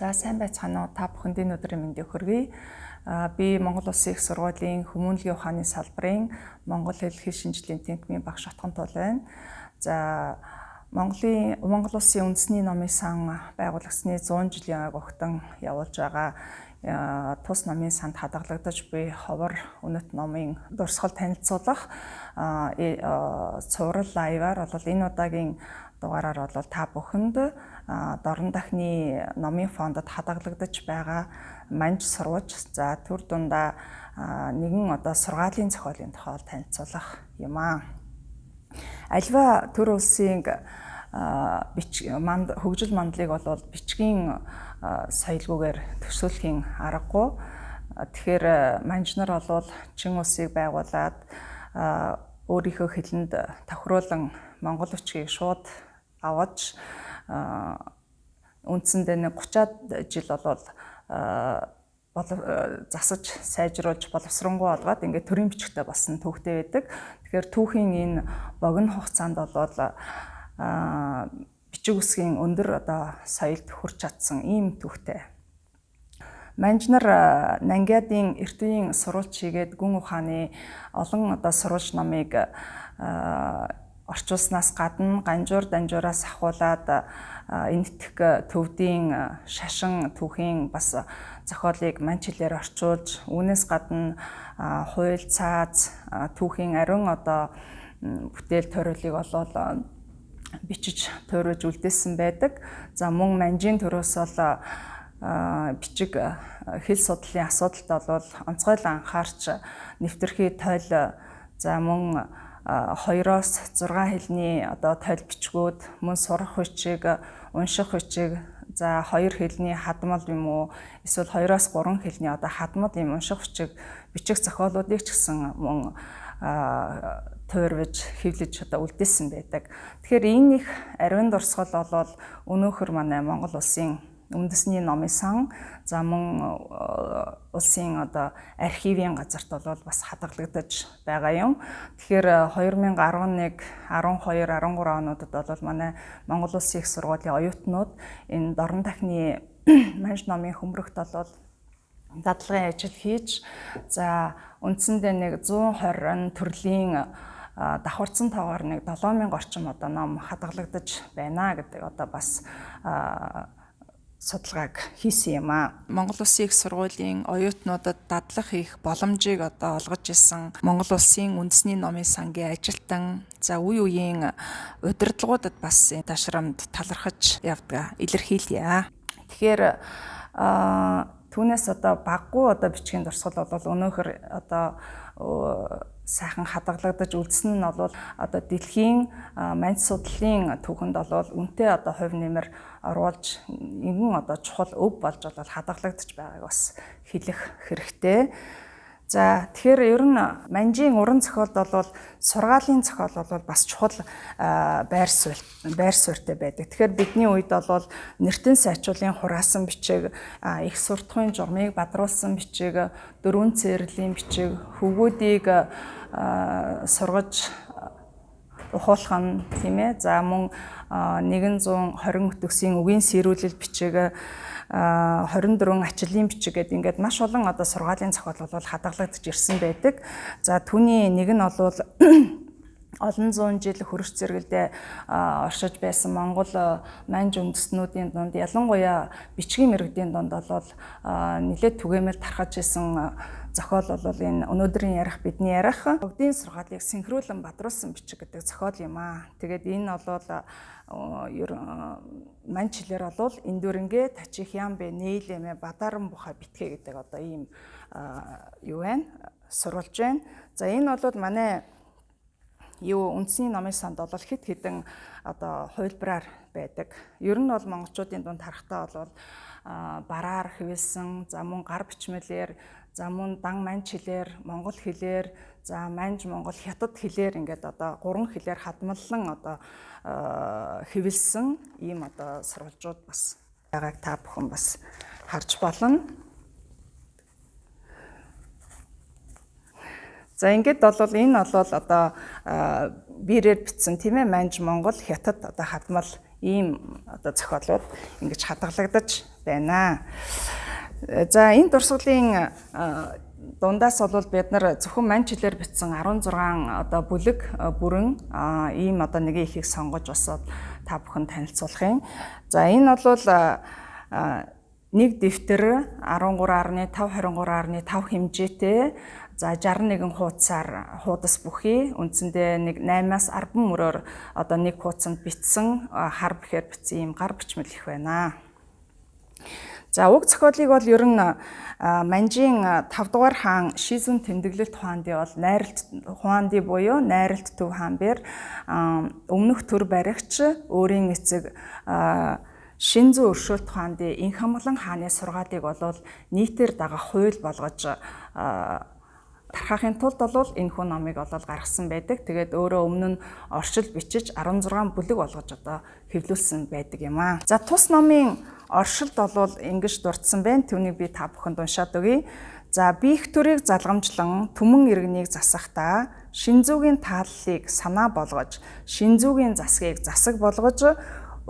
За сайн байцгаана уу? Та бүхэнд өдрийн мэндийг хүргэе. Би Монгол Улсын их сургуулийн хүмүүнлэгийн ухааны салбарын Монгол хэл шинжлэлийн тэнхимийн багш Отгон Туул байна. За Монгол Улсын үндэсний номын сан байгуулагдсны 100 жилийн ойг огтон явуулж байгаа тус номын санд хадгалагдаж буй ховор үнэт номын дурсгал танилцуулах цуврал лайваар бол энэ удаагийн дугаараар бол та бүхэнд Дорн дахны номын фондод хадгалагдаж байгаа манж сурвалж за төр дундаа нэгэн сургаалын зохиолын тухай танилцуулах юм аа. Альва төр улсын хөгжил мандлыг бол бичгийн соёлгүйгээр төсөөлхийн аргагүй. Тэгэхээр манжнар бол чин улсыг байгуулад өөрийнхөө хэлэнд тохируулан монгол үчгийг шууд аваж үндсэндээ 30-аад жил бол засаж сайжруулж боловсронгуй олгоод ингээд төрийн бичгтэй болсон түүхтэй байдаг. Тэгэхээр түүхийн энэ богино хугацаанд бол бичиг үсгийн өндөр соёлд хүрч чадсан ийм түүхтэй. Манжнар Нангиадын эрт үеийн сурвалж хийгээд гүн ухааны олон сурвалж номыг орчуулснаас гадна ганжуур данжуураас ахуулаад энэтхэг төвдийн шашин түүхийн бас зохиолыг манж хэлээр орчуулж үүнээс гадна хууль цааз түүхийн ариун бүтээл тойруулыг болоод бичиж тойруулж үлдээсэн байдаг. За мөн манжийн төрөөс бол бичиг хэл судлалын асуудалд бол онцгойл анхаарч нэвтрхий тойл за мөн 2-6 хэлний тойл бичгүүд мөн сурах хүчиг унших хүчиг за 2 хэлний хадмал юм уу эсвэл 2-3 хэлний хадмал юм унших хүчиг бичих зохиолуудыг ч гэсэн мөн туурвж хэвлэж үлдээсэн байдаг. Тэгэхээр энэ их ариун дурсгал бол өнөөхөр манай Монгол улсын үндэсний номын сан за мөн улсын архивын газарт бол бас хадгалагдаж байгаа юм. Тэгэхээр 2011, 12, 13 онуудад бол манай Монгол Улсын их сургуулийн оюутнууд энэ Дорн дахны манж номын хөмрөгт бол дадлагын ажил хийж за үндсэндээ 120 төрлийн давхарцсан тоогоор 7000 орчим ном хадгалагдаж байна гэдэг бас судалгааг хийсэн юм аа. Монгол Улсын их сургуулийн оюутнуудад дадлаг хийх боломжийг олгож исэн Монгол Улсын үндэсний номын сангийн ажилтан за үе үеийн удирдлагуудад бас ташрамд талархаж явдаг илэрхийлье. Тэгэхээр түүнээс баггүй бичгийн дурсгал бол өнөөхөр сайхан хадгалагдаж үлдсэн нь бол дэлхийн манж судлалын түүхэнд бол үнэтэй хувь нэмэр оруулж нэгэн чухал өв болж хадгалагдаж байгааг бас хэлэх хэрэгтэй. За тэгэхээр ер нь манжийн уран зохиолд бол сургаалын зохиол бол бас чухал байр суурьтай байдаг. Тэгэхээр бидний үед бол нэртэн сайчуулын хураасан бичиг, их суртахуйн журмыг бадруулсан бичиг, дөрвөн цэрэлийн бичиг, хөвгүүдийг сургаж ухуулах нь тийм ээ. За мөн 120 төгсийн үгийн сэрүүлэл бичиг 24 ачлалын бичиг гэдэг ингээд маш олон сургаалын зохиол бол хадгалагдаж ирсэн байдаг. За түүний нэг нь бол олон зуун жил хөрш зэрэгэлдээ оршиж байсан Монгол манж үндэстнүүдийн дунд ялангуяа бичгийн мэрэгдийн дунд бол нэлээд түгээмэл тархаж исэн зохиол бол энэ өнөөдрийн бидний ярих бүгдийн сургаалыг синхруулан бадруулсан бичиг гэдэг зохиол юм аа. Тэгээд энэ бол манж хэлээр бол эндүрэнгээ тачих ям бэ нээлэмэ бадаран буха битгэ гэдэг ийм юу байна? Сурвалж байна. За энэ бол манай үндэсний номын санд бол хэд хэдэн хувилбараар байдаг. Ер нь бол монголчуудын дунд харахтаа бол бараар хэвлсэн, за мөн гар бичмэлээр, за мөн дан манж хэлээр, монгол хэлээр, за манж монгол хятад хэлээр ингээд 3 хэлээр хадмаллан хэвлсэн ийм сурвалжууд бас байгааг та бүхэн бас харж болно. За ингээд бол энэ бол биерээр бичсэн тийм ээ манж монгол хятад хадмал ийм зохиолууд ингэж хадгалагдаж байна. За энэ дурсгалын дундаас бол бид нар зөвхөн манчлэлээр бичсэн 16 одоо бүлэг бүрэн ийм одоо нэг ихийг сонгож бас та бүхэн танилцуулах юм. За энэ бол нэг дэвтэр 13.5 23.5 хэмжээтэй за 61 хуудасаар хуудас бүхий үндсэндээ нэг 8-аас 10 мөрөөр одоо нэг хуудсанд бичсэн хар бэхээр бичсэн ийм гар бичмэл их байна. За уг зохиолыг бол ер нь Манжийн 5 дугаар хаан Шизүн тэмдэглэлт хуанди бол найралт хуанди буюу найралт төв хаан бэр өмнөх төр баригч өөрийн эцэг Шинзүү өршөөлт хуанди инх хамглан хааны сургаалыг бол нийтээр дагах хууль болгож тархахын тулд бол энэ хүн номыг бол гаргасан байдаг. Тэгээд өөрөө өмнө нь оршил бичиж 16 бүлэг болгож одоо хэвлүүлсэн байдаг юм аа. За тус номын оршилд бол ингэж дурдсан байна. Түүнийг би та бүхэнд уншаад өгье. За биех төрийг залгамжлан түмэн иргэнийг засахдаа Шинзүүгийн тааллыг санаа болгож, Шинзүүгийн засгийг засаг болгож,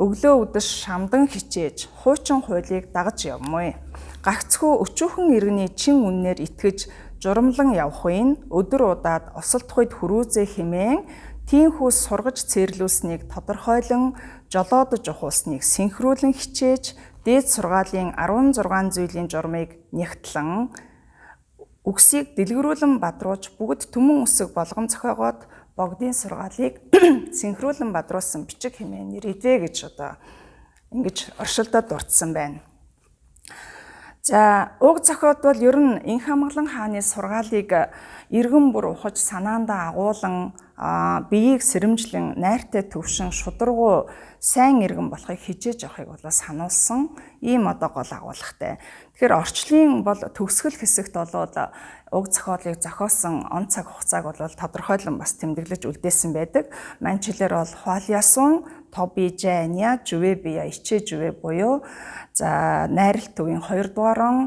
өглөө үдэш шамдан хичээж, хуучин хуулийг дагаж явмаа. Гагцхүү өчүүхэн иргэний чин үннээр итгэж журамлан явахын өдөр удаад осолт хойд хүрүүзээ хэмээн тийхүү сургаж цээрлүүлснийг тодорхойлон жолоодож ухуулсныг синхруулан хичээж дээд сургаалын 16 зүйлийн журмыг нягтлан үгсийг дэлгэрүүлэн бадруулж бүгд түмэн үсэг болгон зохиогоод богдын сургаалыг синхруулан бадруулсан бичиг хэмээн нэрийдвэ гэж одоо ингэж оршилдод дурдсан байна. За уг зохиолд бол ер нь инх хамглан хааны сургаалыг иргэн бүр ухаж санаандаа агуулan биеийг сэрэмжлэн найртай төвшин шударгуу сайн иргэн болохыг хижээж явахыг бол сануулсан ийм одоо гол агуулгатай. Тэгэхээр орчлын бол төгсгөл хэсэгт бол уг зохиолыг зохиосон он цаг хугацааг бол тодорхойлон бас тэмдэглэж үлдээсэн байдаг. Манчлэлээр бол хуальясун тоби жаня жүвэ бия ичээ жүвэ буюу за найралт төвийн 2 дугаар он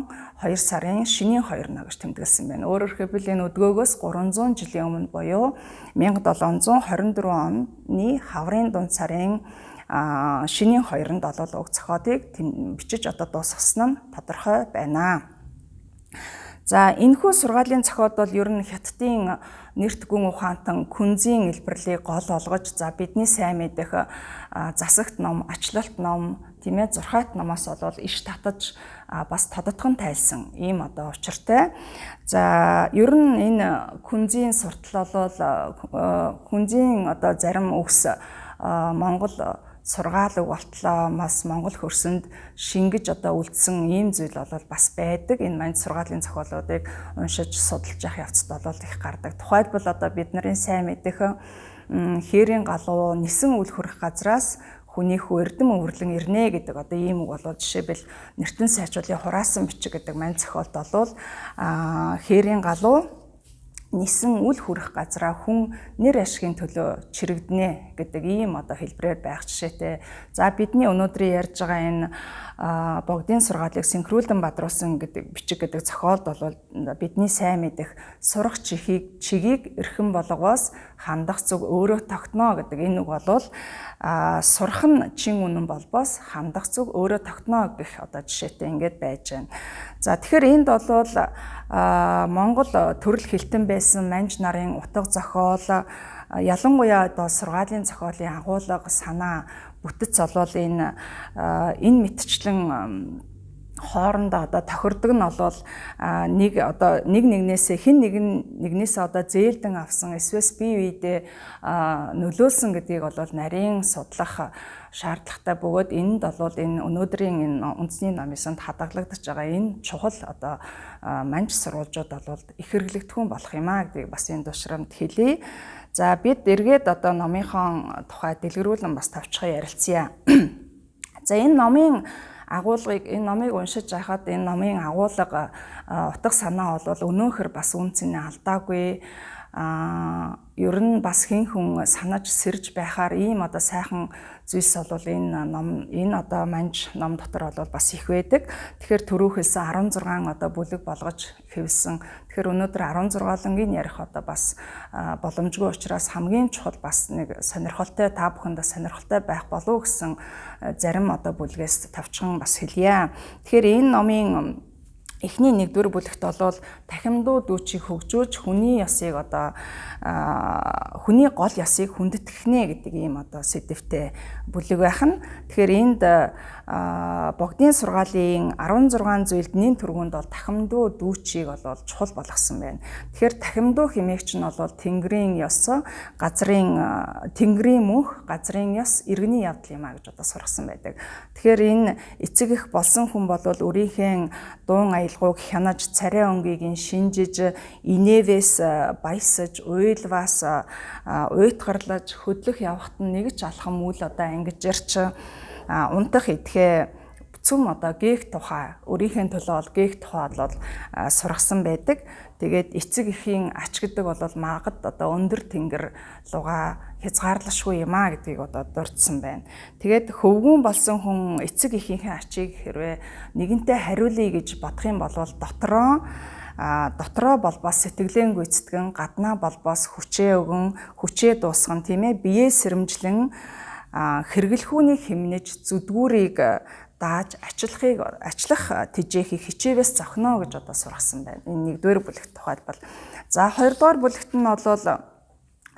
2 сарын шинийн 2 ног гэж тэмдэглэсэн байна. Өөрөөр хэлбэл энэ өдгөөгөөс 300 жилийн өмнө буюу 1724 оны хаврын дунд сарын шинийн 2-нд уг зохиолыг бичиж одоо дуусгасан нь тодорхой байна. За энэхүү сургаалын зохиолд бол ер нь Хятадын нэрт гүн ухаантан күнзийн элбэрлийг гол олгож за бидний сайн мэдэх засагт ном, ачлалт ном, тийм ээ зурхайт номоос бол иш татаж бас тодотгон тайлсан ийм одоо учиртай. За ер нь энэ күнзийн суртал бол күнзийн одоо зарим үгс Монгол сургаал үг болтлоо бас Монгол хөрсөнд шингэж одоо үлдсэн ийм зүйл бол бас байдаг. Энэ манд сургаалын зохиолуудыг уншиж судалж явах явцад бол их гардаг. Тухайлбал одоо бид нарын сайн мэдэх хээрийн галуу нисэн үл хөрөх газраас хүнийхүү эрдэм өвөрлөн ирнэ гэдэг одоо ийм үг бол жишээлбэл нэртэн сайжруулын хураасан бичиг гэдэг манд зохиолд бол хээрийн галуу нисэн үл хүрэх газраа хүн нэр ашигын төлөө чирэгдэнэ гэдэг ийм одоо хэлбэрээр байх жишээтэй. За бидний өнөөдрийн ярьж байгаа энэ богдын сургаалыг синхруулан бадруулсан гэдэг бичиг гэдэг зохиолд бол бидний сайн мэдэх сурах чигийг эрхэм болгоос хандах зүг өөрөө тогтно гэдэг энэ үг бол сурах нь чин үнэн болбоос хандах зүг өөрөө тогтно гэх одоо жишээтэй ингээд байж байна. За тэгэхээр энд бол Монгол төрөл хэлтэн байсан манж нарын утга зохиол ялангуяа одоо сургаалын зохиолын агуулга санаа бүтэц олвол энэ мэтчлэн хоорондоо одоо тохирдог нь бол нэг нэгнээсээ хэн нэгнээсээ одоо зээлдэн авсан эсвэл бие биедээ нөлөөлсөн гэдгийг бол нарийн судлах шаардлагатай бөгөөд энд бол энэ өнөөдрийн энэ үндэсний намысанд хадгалагдаж байгаа энэ чухал одоо манж сурвалжууд бол их хэрэглэгдэхүүн болох юм а гэдгийг бас энэ тушрамд хэлье. За бид эргээд одоо номынхон тухай дэлгэрүүлэн бас тавчхан ярилцъя. За энэ номын агуулгыг энэ номыг уншиж байхад энэ номын агуулга утга санаа бол өнөөхөр бас үн цэнэ алдаагүй ер нь бас хэн хүн санаж сэрж байхаар ийм одоо сайхан зүйлс бол энэ одоо манж ном дотор бол бас их байдаг. Тэгэхээр түрүү хэлсэн 16 одоо бүлэг болгож хэвлсэн. Тэгэхээр өнөөдөр 16-лангийн ярих одоо бас боломжгүй учраас хамгийн чухал бас нэг сонирхолтой та бүхэндээ сонирхолтой байх болов гэсэн зарим одоо бүлгээс тавчхан бас хэлье. Тэгэхээр энэ номын эхний 1-р бүлэгт бол тахимдуу дүүчийг хөгжүүлж хүний ёсыг одоо хүний гол ёсыг хүндэтгэхнэ гэдэг ийм одоо сэдвтэй бүлэг байх нь. Тэгэхээр энд Богдын сургаалын 16 зүйлд нэн түргүнд бол тахимдуу дүүчийг бол чухал болгосон байна. Тэгэхээр тахимдуу хэмээгч нь бол Тэнгэрийн ёс, Тэнгэрийн мөнх, газрын ёс, иргэний явдал юм а гэж одоо сургасан байдаг. Тэгэхээр энэ эцэг их болсон хүн бол өөрийнхөө дуун аялгауг хянаж, царай өнгийг нь шинжиж, инээвээс баясаж, уйлваас уйтгарлаж, хөдлөх явахт нь нэг ч алхам үл одоо ангиж ирч унтах идэхээ цөм одоо гээх тухай өөрийнхөө төлөө бол гээх тухай бол сургасан байдаг. Тэгээд эцэг эхийн ач гэдэг бол магад одоо өндөр тэнгэр луга хязгаарлашгүй юм а гэдгийг одоо дурдсан байна. Тэгээд хөвгүүн болсон хүн эцэг эхийнхээ ачийг хэрвээ нэгэнтээ хариулъя гэж бодох юм бол дотроо болбоос сэтгэлэн гүйцэтгэн, гаднаа болбоос хүчээ өгөн, хүчээ дуусган тийм ээ, биеэ сэрэмжлэн хэрэглэхүүнийг хэмнэж зүдгүүрийг дааж ачлах тэжээхийг хичээвээс зохино гэж одоо сургасан байна. Энэ 1-р бүлэгт тухайлбал. За 2-р бүлэгт нь бол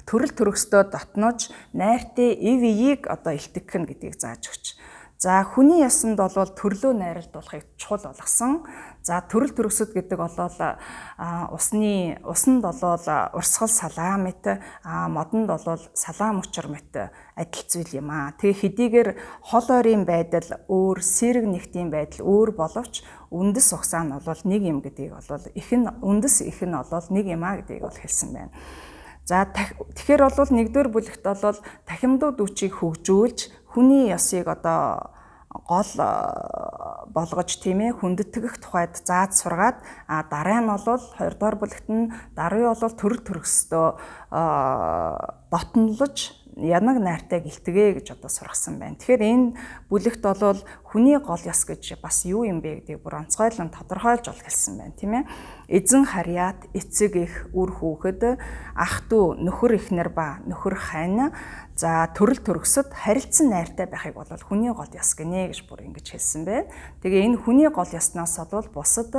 төрөл төрөстөө дотнож найртай эв ийг одоо илтгэх нь гэдгийг зааж өгч. За хүний ясанд бол төрлөө найруулдуулахыг чухал болгосон. За төрөл төрөсөд гэдэг бол усанд бол урсгал салаам мэт, модонд бол салаам учир мэт адил зүйл юм а. Тэгээ хэдийгээр хол ойрын байдал өөр, сэрэг нэгтийн байдал өөр боловч үндэс угсаа нь бол нэг юм гэдгийг бол үндэс их нь бол нэг юм а гэдгийг бол хэлсэн байна. За тэгэхээр бол 1-р бүлэгт бол тахимдуу дүүчийг хөгжүүлж хүний ёсыг одоо гол болгож тийм ээ хүндэтгэх тухайд зааж сургаад дараа нь бол 2-р бүлэгт нь даруй бол төрөл төрөстөө дотнолж янаг найртай гэлтгээ гэж одоо сургасан байна. Тэгэхээр энэ бүлэгт бол хүний гол ёс гэж бас юу юм бэ гэдгийг бүр онцгойлон тодорхойлж бол хэлсэн байна, тийм ээ. Эзэн харьяат, эцэг их, үр хүүхэд, ах дүү, нөхөр эхнэр ба нөхөр хань, за төрөл төрөсөд харилцан найртай байхыг бол хүний гол ёс гинэ гэж бүр ингэж хэлсэн байна. Тэгээ энэ хүний гол ёсноос бол бусад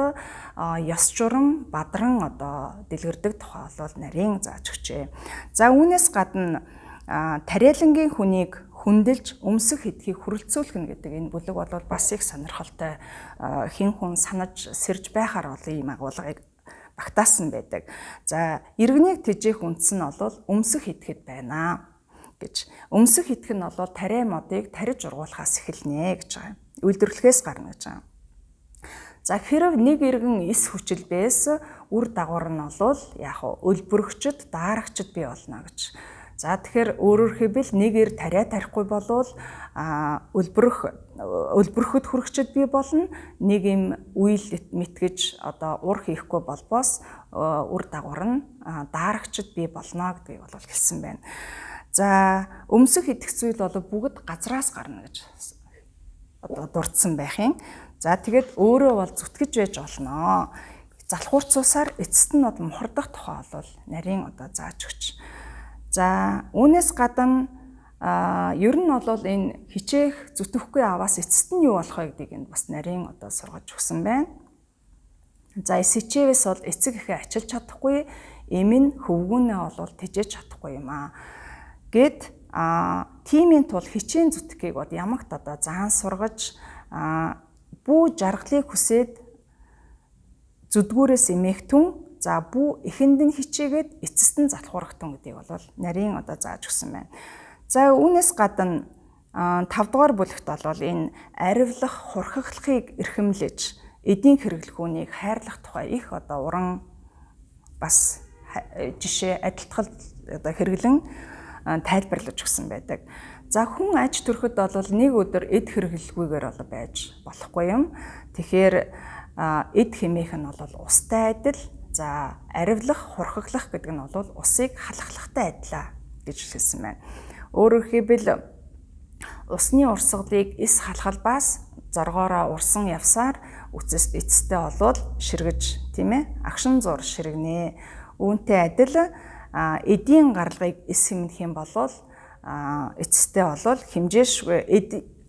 ёс журам, бадран одоо дэлгэрдэг тухай бол нарийн зааж өгчээ. За үүнээс гадна тариалангийн хүнийг хүндэлж өмсөх эдхийг хүрэлцүүлэх нь гэдэг энэ бүлэг бол бас их сонирхолтой хэн хүн санаж сэрж байхаар бол ийм агуулгыг багтаасан байдаг. За иргэнийг тэжээх үндэс нь бол өмсөх эдхэд байна гэж. Өмсөх эдх нь бол тариа модыг тариж ургуулахаас эхэлнэ гэж байгаа. Үйлдвэрлэхээс гарна гэж байгаа. За хэрв нэг иргэн эс хүчилбээс үр дагавар нь бол өлбөрөгчд, даарагчд бий болно гэж. За тэгэхээр өөрөөр хэлбэл нэг ир тариа тарихгүй болвол өлбөрөхөд хүрэгчд бий болно. Нэг юм үйл мэтгэж одоо ур хийхгүй болбоос үр дагавар нь даарагчд бий болно гэдгийг бол хэлсэн байна. За өмсөх идэх зүйл бол бүгд газраас гарна гэж одоо дурдсан байх юм. За тэгээд өөрөө бол зүтгэж байж болно. Залхуурцуусаар эцэст нь мухардах тухай бол нарийн одоо зааж өгч. За үүнээс гадна ер нь бол энэ хичээх зүтгэхгүй аваас эцэст нь юу болох вэ гэдгийг энэ бас нарийн одоо сургаж өгсөн байна. За эсэчээс бол эцэг эхээ ачилж чадахгүй, эм нь хөвгүүнээ бол тэжээж чадахгүй юм аа. Гэт тимийн тул хичээн зүтгэхийг бол ямагт одоо заан сургаж бүү жаргалыг хүсээд зүдгүүрээс эмэхтэн, за бүү эхэнд нь хичээгээд эцэст нь залхуурахтун гэдгийг бол нарийн одоо зааж өгсөн байна. За үүнээс гадна 5-р бүлэгт бол энэ аривлах, хурхаглахыг эрхэмлэж эдийн хэрэглэхүүнийг хайрлах тухай их одоо уран бас жишээ адилтгал одоо хэрэглэн тайлбарлаж өгсөн байдаг. За хүн аж төрөхөд бол нэг өдөр эд хэрэглэлгүйгээр бол байж болохгүй юм. Тэгэхээр эд хэмээх нь бол устай адил. За аривлах, хурхаглах гэдэг нь бол усыг халахлахтай адилаа гэж хэлсэн байна. Өөрөөр хэлбэл усны урсгалыг эс халахлбаас зоргоороо урсан явсаар эцэстээ болоод ширгэж, тийм ээ, агшин зур ширгэнэ. Үүнтэй адил эдийн гаралгыг эс хэмнэх юм бол эцэстээ болоод хэмжээшгүй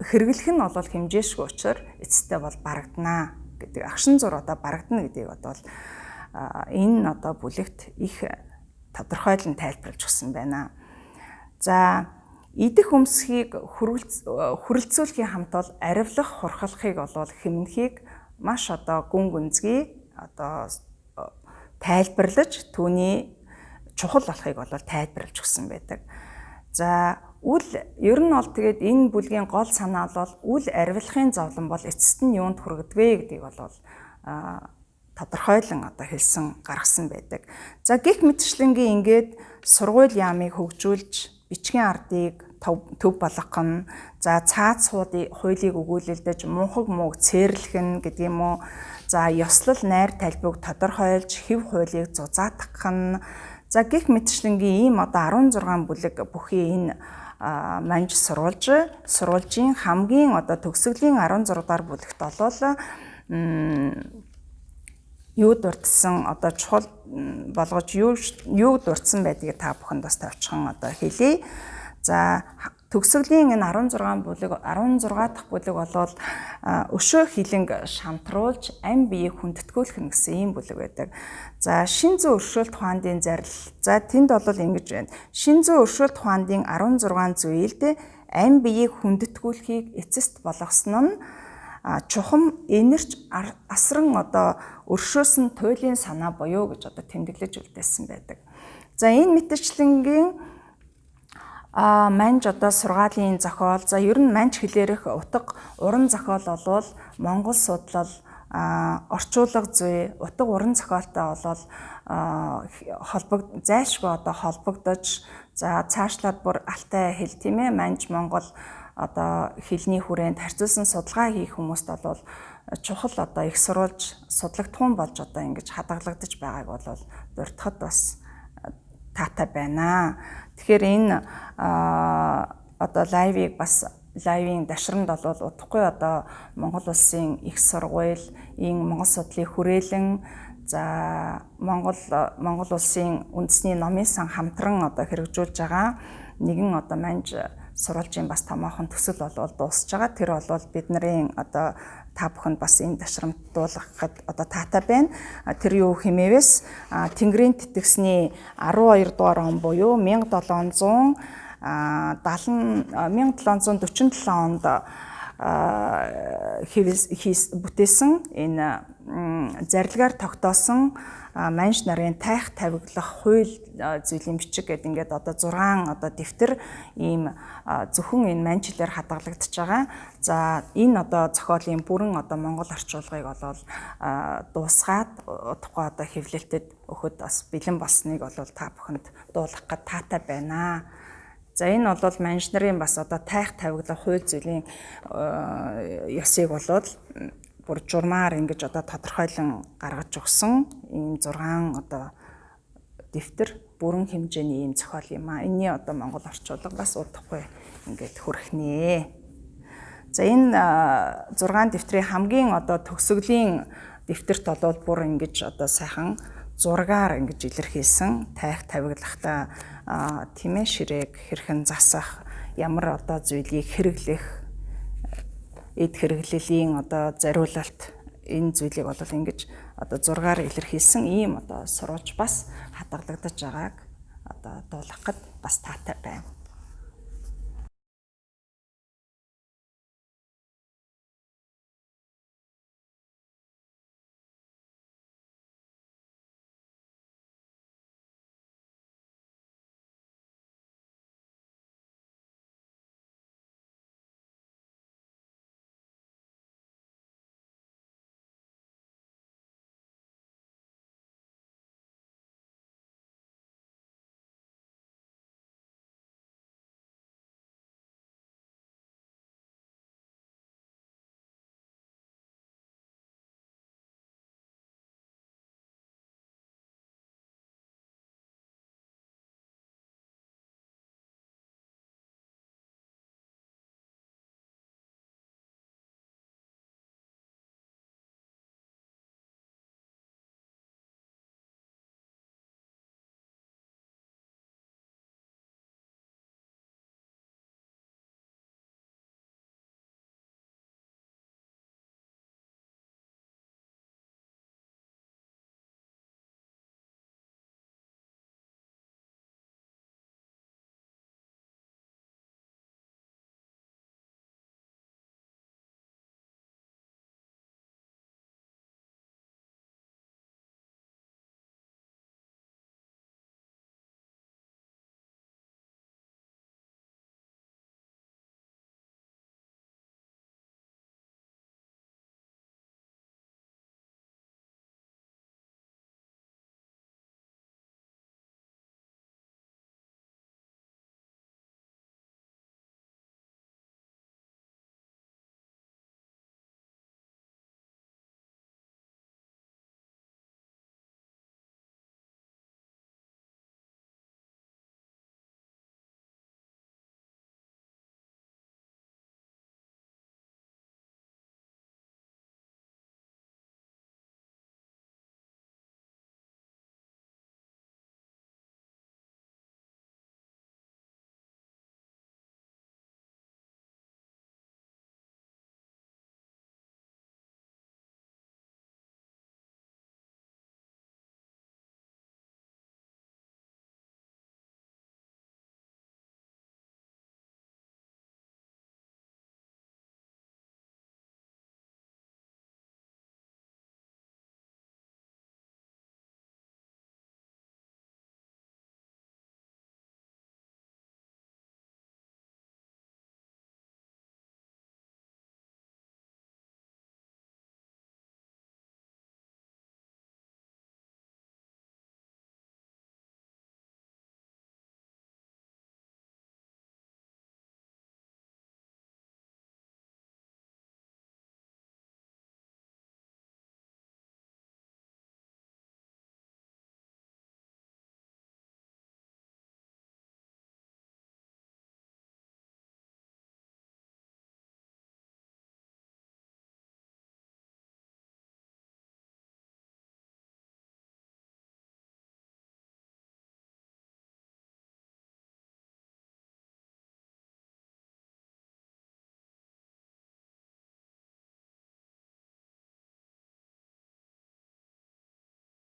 хэрэглэх нь бол хэмжээшгүй учраас эцэстээ бол барагдана гэдэг. Агшин зур одоо барагдана гэдгийг бол энэ одоо бүлэгт их тодорхойлон тайлбарлаж өгсөн байна. За идэх өмсхийг хүрэлцүүлэхийн хамт бол аривлах, хурхалахыг бол хэмнэхийг маш одоо гүн гүнзгий одоо тайлбарлаж түүний чухал болохыг бол тайлбарлаж өгсөн байдаг. За үл ер нь бол тэгээд энэ бүлгийн гол санаа бол үл аривлахын зовлон бол эцэст нь юунд хүргэдэг гэдгийг бол тодорхойлон одоо хэлсэн гаргасан байдаг. За гих мэтчлэнгийн ингээд сургууль яамыг хөгжүүлж бичгийн ардыг төв болгох нь, за цаад хуулийг өгүүлэлдэж мунхаг мууг цээрлэх нь гэдэг юм уу. За ёслол найр талбайг тодорхойлж хэв хуулийг зузаатгах нь. За гих мэтчлэнгийн ийм одоо 16 бүлэг бүхий энэ манж сурвалжийн хамгийн одоо төгсгөлийн 16 дахь бүлэгт болол юу дурдсан одоо чухал болгож юу дурдсан байдгийг та бүхэнд бас товчхон одоо хэлье. За төгсгөлийн энэ 16 дахь бүлэг болол өшөө хилэнг шамтруулж ам биеийг хүндэтгүүлэх нь гэсэн ийм бүлэг байдаг. За шин зүүн өршөөлт ухаандын зарлал. За тэнд бол ингэж байна. Шин зүүн өршөөлт ухаандын 16 зүйлд ам биеийг хүндэтгүүлэхийг эцэст болгосон нь чухам энерч асран одоо өршөөсөн туйлын санаа буюу гэж одоо тэмдэглэж үлдээсэн байдаг. За энэ мэтчлэнгийн манж одоо сургаалын зохиол, за ер нь манж хэлээрх утга уран зохиол болвол Монгол судлал орчуулга зүй утга уран зохиолтой болвол зайлшгүй одоо холбогдож, за цаашлаад бүр алтай хэл, тийм ээ, манж Монгол одоо хэлний хүрээнд харьцуулсан судалгаа хийх хүмүүст бол чухал одоо их сурвалж судлагдхуун болж одоо ингэж хадгалагдаж байгааг бол дуртахад бас таатай байна. Тэгэхээр энэ одоо лайвын дашрамд бол удахгүй одоо Монгол улсын их сургуулийн Монгол судлалын хүрээлэн, за Монгол улсын үндэсний номын сан хамтран одоо хэрэгжүүлж байгаа нэгэн одоо манж сурвалжийн бас томоохон төсөл бол дуусж байгаа. Тэр бол бидний одоо та бүхэнд бас энэ дашрамд дуулгахад одоо таатай байна. Тэр юу хэмээвээс Тэнгэрийн тэтгэсний 12 дугаар он буюу 1747 онд бүтээсэн энэ зарилгаар тогтоосон манж нарын тайх тавиглах хууль зүйлийн бичиг гэдэг ингээд одоо 6 одоо дэвтэр ийм зөвхөн энэ манж хэлээр хадгалагдчихж байгаа. За энэ одоо зохиолын бүрэн одоо монгол орчуулгыг болол дуусгаад удахгүй одоо хэвлэлтэд өгөхөд бас бэлэн болсныг болол та бүхэнд дуулгах гээд таатай байна. За энэ бол манж нарын бас одоо тайх тавиглах хууль зүйлийн ёсыг болол бүр журмаар ингэж одоо тодорхойлон гаргаж өгсөн ийм 6 одоо дэвтэр бүрэн хэмжээний ийм зохиол юм а. Энэний одоо монгол орчуулга бас удахгүй ингээд хүрхнэ. За энэ 6 дэвтрийн хамгийн одоо төгсгөлийн дэвтэрт бол бүр ингэж одоо сайхан зургаар ингэж илэрхийлсэн тайх тавиглахтаа тийм ээ ширээг хэрхэн засах, ямар одоо зүйлийг хэрэглэх, эд хэрэглэлийн одоо зориулалт, энэ зүйлийг бол ингэж одоо зургаар илэрхийлсэн ийм одоо сурвалж бас хадгалагдаж байгааг одоо дуулгахад бас таатай байна.